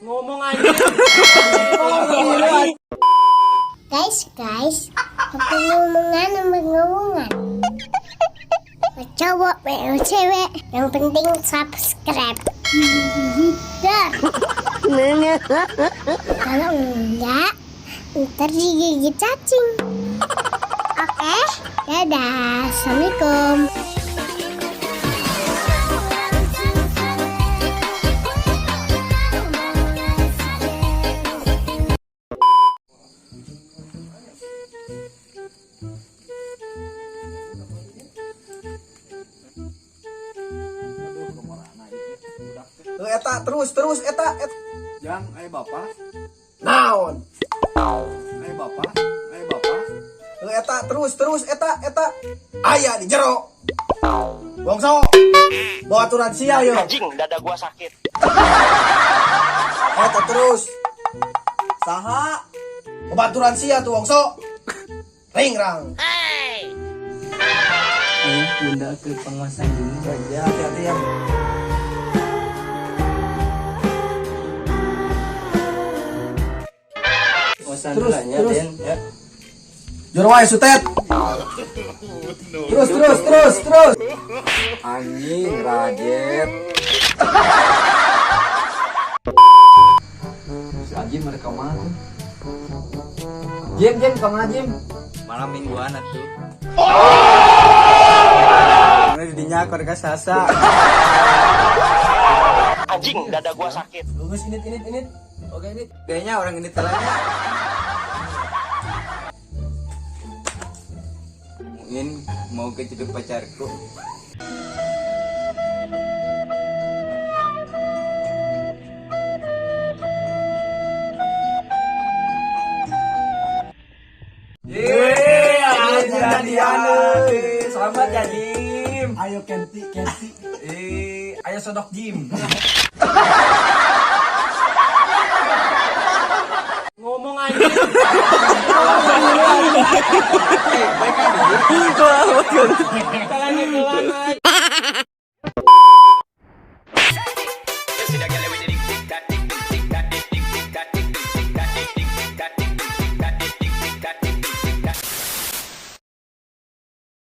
Ngomong aja. Guys, aku ngomongan. Cowok, cewek, yang penting subscribe. Dah. Kalau enggak, ntar digigit cacing. Oke, dadah, assalamualaikum. Eta terus eta. Jang, ayo bapak. Naon? Ayo bapak. Eta terus eta. Aya di jero. Bongso. Bawa aturan sia yo. Anjing, dada gua sakit. Eta terus. Saha? Baturan sia tuh Bongso. Ringrang. Ayo bunda ke penguasaan dulu. Ya, hati-hati ya. Penguasaan Terus, dulunya terus. Den ya. Jero wae sutet. Terus. Anjing rajet. Si Ajim mereka mana? Jim kemana Jim? Malam mingguan atuh. Ini dinya kor ka sasa. Anjing, dada gua sakit. Lulus init. Oke ini kayaknya orang ini telanya. Mungkin mau ke ciduk pacarku. Selamat ya Jim. Ayo Kenti. Ayo sodok Jim. Ngomong aja. Baik